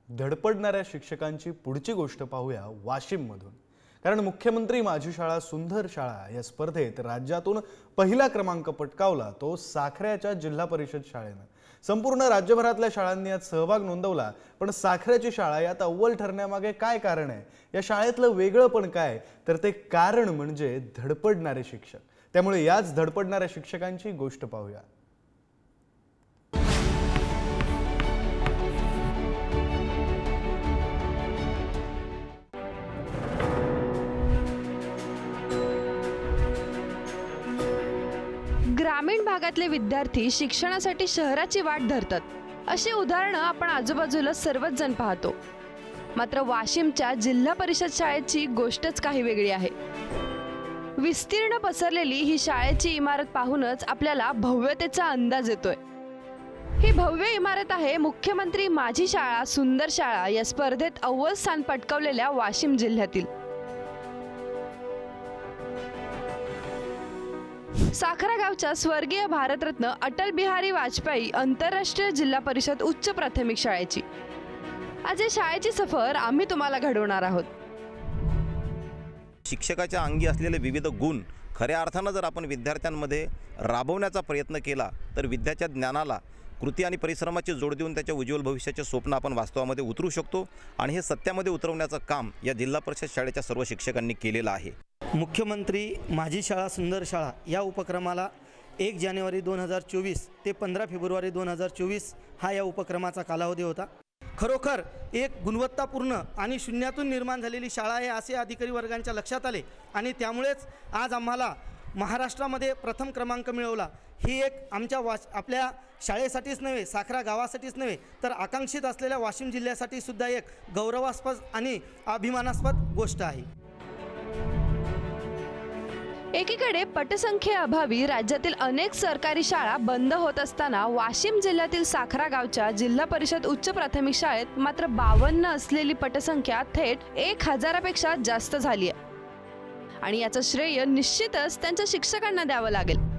धडपडणाऱ्या शिक्षकांची पुढची गोष्ट पाहूया वाशिममधून। कारण मुख्यमंत्री माझी शाळा सुंदर शाळा या स्पर्धेत राज्यातून पहिला क्रमांक पटकावला तो साखऱ्याच्या जिल्हा परिषद शाळेने। संपूर्ण राज्यभरातल्या शाळांनी यात सहभाग नोंदवला, पण साखऱ्याची शाळा यात अव्वल ठरण्यामागे काय कारण आहे? या शाळेतलं वेगळेपण काय? तर ते कारण म्हणजे धडपडणारे शिक्षक। त्यामुळे याच धडपडणाऱ्या शिक्षकांची गोष्ट पाहूया। ग्रामीण भागातले विद्यार्थी शिक्षणासाठी शहराची वाट धरतात, अशी उदाहरणं आपण आजूबाजूला सर्वच जण पाहतो। मात्र वाशिमच्या जिल्हा परिषद शाळेची गोष्टच काही वेगळी आहे। विस्तीर्ण पसरलेली ही शाळेची इमारत पाहूनच आपल्याला भव्यतेचा अंदाज येतोय। ही भव्य इमारत आहे मुख्यमंत्री माझी शाळा सुंदर शाळा या स्पर्धेत अव्वल स्थान पटकावलेल्या वाशिम जिल्ह्यातील। साखरा गावच्या स्वर्गीय भारतरत्न अटल बिहारी वाजपेयी आंतरराष्ट्रीय जिल्हा परिषद उच्च प्राथमिक शाळेची आज या शाळेची सफर आम्ही तुम्हाला घडवणार आहोत। शिक्षकाच्या अंगी असलेले विविध गुण खऱ्या अर्थाने जर आपण विद्यार्थ्यांमध्ये राबवण्याचा प्रयत्न केला तर विद्याच्या ज्ञानाला कृती आणि परिश्रमाची जोड देऊन त्याच्या उज्ज्वल भविष्याचे स्वप्न आपण वास्तवामध्ये उतरू शकतो आणि हे सत्यामध्ये उतरवण्याचं काम या जिल्हा परिषद शाळेच्या सर्व शिक्षकांनी केलेलं आहे। मुख्यमंत्री माझी शाळा सुंदर शाळा या उपक्रमाला 1 जानेवारी 2024 ते 15 फेब्रुवारी 2024 हा या उपक्रमाचा कालावधी होता। खरोखर एक गुणवत्तापूर्ण आणि शून्यातून निर्माण झालेली शाळा आहे असे अधिकारी वर्गांच्या लक्षात आले आणि त्यामुळेच आज आम्हाला महाराष्ट्रामध्ये प्रथम क्रमांक मिळवला। ही एक आपल्या शाळेसाठीच नव्हे, साखरा गावासाठीच नव्हे तर आकांक्षित असलेल्या वाशिम जिल्ह्यासाठी सुद्धा एक गौरवास्पद आणि अभिमानास्पद गोष्ट आहे। एकीकडे पटसंख्येअभावी राज्यातील अनेक सरकारी शाळा बंद होत असताना वाशिम जिल्ह्यातील साखरा गावच्या जिल्हा परिषद उच्च प्राथमिक शाळेत मात्र 52 असलेली पटसंख्या थेट 1000पेक्षा जास्त झाली आहे आणि याचं श्रेय निश्चितच त्यांच्या शिक्षकांना द्यावं लागेल।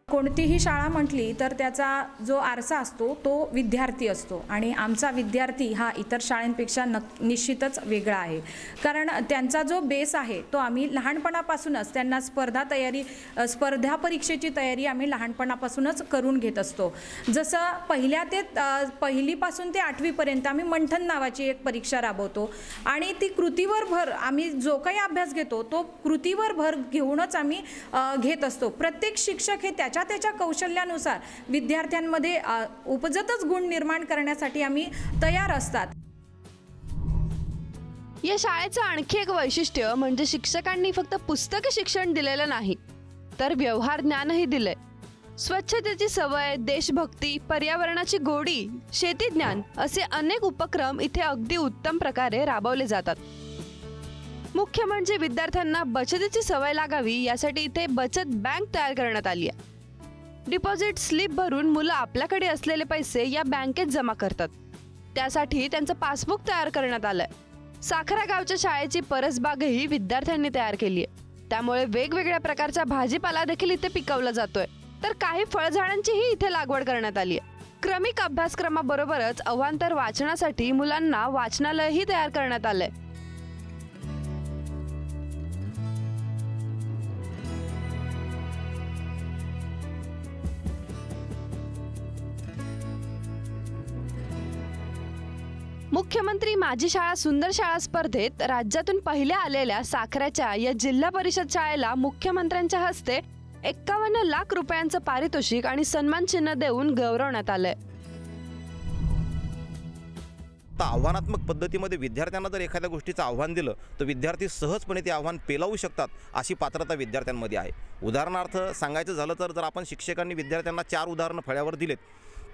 कोणतीही शाळा म्हटली तर त्याचा जो आरसा असतो तो विद्यार्थी असतो आणि आमचा विद्यार्थी हा इतर शाळांपेक्षा निश्चितच वेगळा आहे। कारण त्यांचा जो बेस आहे तो आम्ही लहानपणापासूनच त्यांना स्पर्धा परीक्षेची तयारी आम्ही लहानपणापासूनच करून घेत असतो। जसं पहिलीपासून ते 8वीपर्यंत आम्ही मंथन नावाची एक परीक्षा राबवतो आणि ती कृतीवर भर आम्ही जो काही अभ्यास घेतो तो कृतीवर भर घेऊनच आम्ही घेत असतो। प्रत्येक शिक्षक हे त्याच्या कौशल्यानुसार विद्यार्थ्यांमध्ये उपजतच गुण निर्माण करण्यासाठी आम्ही तयार असतात। या शाळेचं आणखी एक वैशिष्ट्य म्हणजे शिक्षकांनी फक्त पुस्तकी शिक्षण दिलेलं नाही तर व्यवहार ज्ञानही दिले। स्वच्छतेची सवय, देशभक्ती, पर्यावरणाची गोडी, शेती ज्ञान असे अनेक उपक्रम इथे अगदी उत्तम प्रकारे राबवले जातात। मुख्य म्हणजे विद्यार्थ्यांना बचतीची सवय लागावी यासाठी इथे बचत बँक तयार करण्यात आली आहे। डिपॉझिट स्लिप भरून मुलं आपल्याकडे असलेले पैसे या बँकेत जमा करतात। त्यासाठी त्यांचं पासबुक तयार करण्यात आलंय। साखरा गावच्या शाळेची परसबागही विद्यार्थ्यांनी तयार केली आहे, त्यामुळे वेगवेगळ्या प्रकारचा भाजीपाला देखील इथे पिकवला जातोय, तर काही फळझाडांचीही इथे लागवड करण्यात आली आहे। क्रमिक अभ्यासक्रमाबरोबरच अवांतर वाचनासाठी मुलांना वाचनालयही तयार करण्यात आलंय। मुख्यमंत्री माझी शाळा सुंदर शाळा स्पर्धेत राज्यातून पहिल्या आलेल्या साखऱ्याच्या या जिल्हा परिषद शाळेला मुख्यमंत्र्यांच्या हस्ते 51 लाख रुपयांचं पारितोषिक आणि सन्मान चिन्ह देऊन गौरवण्यात आलंय। आव्हानात्मक पद्धतीमध्ये विद्यार्थ्यांना जर एखाद्या गोष्टीचं आव्हान दिलं तर विद्यार्थी सहजपणे ते आव्हान पेलावू शकतात अशी पात्रता विद्यार्थ्यांमध्ये आहे। उदाहरणार्थ सांगायचं झालं तर जर आपण शिक्षकांनी विद्यार्थ्यांना 4 उदाहरणं फळ्यावर दिलेत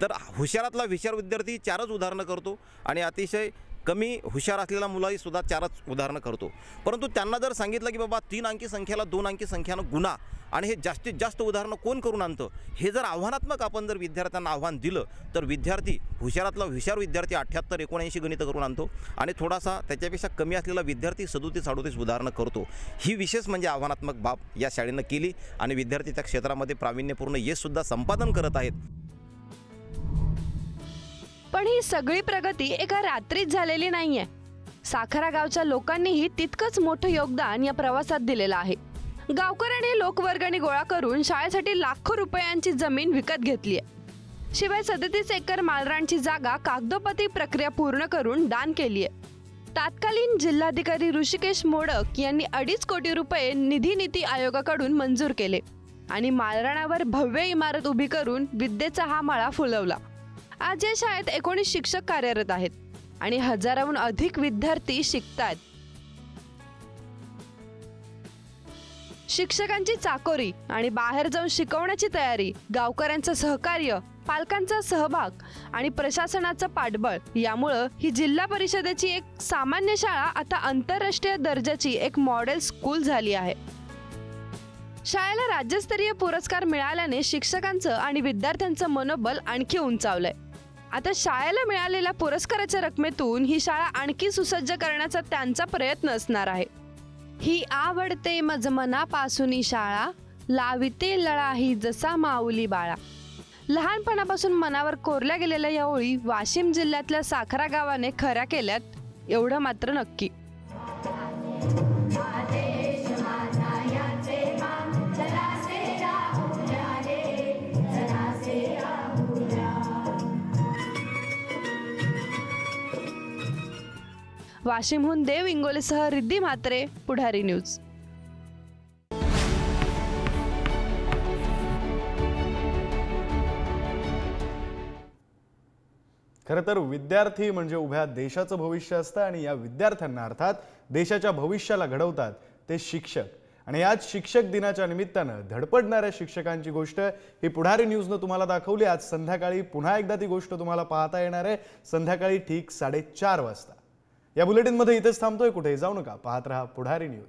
तर हुशारातला हुशार विद्यार्थी 4च उदाहरणं करतो आणि अतिशय कमी हुशार असलेला मुलाही सुद्धा 4च उदाहरणं करतो। परंतु त्यांना जर सांगितलं की बाबा 3 अंकी संख्याला 2 अंकी संख्यानं गुणा आणि हे जास्तीत जास्त उदाहरणं कोण करून आणतं, हे जर आव्हानात्मक आपण जर विद्यार्थ्यांना आव्हान दिलं तर विद्यार्थी हुशारातला हुशार विद्यार्थी 78 79 गणितं करून आणतो आणि थोडासा त्याच्यापेक्षा कमी असलेला विद्यार्थी 37 38 उदाहरणं करतो। ही विशेष म्हणजे आव्हानात्मक बाब या शाळेनं केली आणि विद्यार्थी त्या क्षेत्रामध्ये प्रावीण्यपूर्ण यश सुद्धा संपादन करत आहेत। पण ही सगळी प्रगती एका रात्रीत झालेली नाहीये. साखरा गावच्या लोकांनीही तितकंच मोठं योगदान या प्रवासात दिलेलं आहे. गावकऱ्यांनी लोकवर्गणी गोळा करून शाळेसाठी लाखो रुपयांची जमीन विकत घेतली आहे. शिवाय 37 एकर माळरानची जागा कागदोपत्री प्रक्रिया पूर्ण करून दान केली आहे. तत्कालीन जिल्हाधिकारी ऋषिकेश मोडक यांनी 2.5 कोटी रुपये निधी नीती आयोगाकडून मंजूर केले आणि माळरानावर भव्य इमारत उभी करून विद्येचा हा मळा फुलवला. आज या शाळेत 19 शिक्षक कार्यरत आहेत आणि हजाराहून अधिक विद्यार्थी शिकतात. शिक्षकांची चाकोरी आणि बाहेर जाऊन शिकवण्याची तयारी, गावकऱ्यांचं सहकार्य, पालकांचा सहभाग आणि प्रशासनाचं पाठबळ यामुळं ही जिल्हा परिषदेची एक सामान्य शाळा आता आंतरराष्ट्रीय दर्जाची एक मॉडेल स्कूल झाली आहे. शाळेला राज्यस्तरीय पुरस्कार मिळाल्याने शिक्षकांचं आणि विद्यार्थ्यांचं मनोबल आणखी उंचावलंय. आता शाळेला मिळालेल्या पुरस्काराच्या रकमेतून ही शाळा आणखी सुसज्ज करण्याचा त्यांचा प्रयत्न असणार आहे. ही आवडते मज मनापासून शाळा, लाविते लळा ही जसा माऊली बाळा. लहानपणापासून मनावर कोरल्या गेलेल्या या ओळी वाशिम जिल्ह्यातल्या साखरा गावाने खऱ्या केल्यात, एवढं मात्र नक्की. वाशिमहून देव इंगोलेसह रिद्धी म्हात्रे, पुढारी न्यूज. खरं तर विद्यार्थी म्हणजे उभ्या देशाचं भविष्य असतं आणि या विद्यार्थ्यांना अर्थात देशाच्या भविष्याला घडवतात ते शिक्षक. आणि आज शिक्षक दिनाच्या निमित्तानं धडपडणाऱ्या शिक्षकांची गोष्ट ही पुढारी न्यूजनं तुम्हाला दाखवली. आज संध्याकाळी पुन्हा एकदा ती गोष्ट तुम्हाला पाहता येणार आहे, संध्याकाळी ठीक 4:30 वाजता. या बुलेटिनमध्ये इथेच थांबतोय, कुठेही जाऊ नका, पाहत रहा पुढारी न्यूज.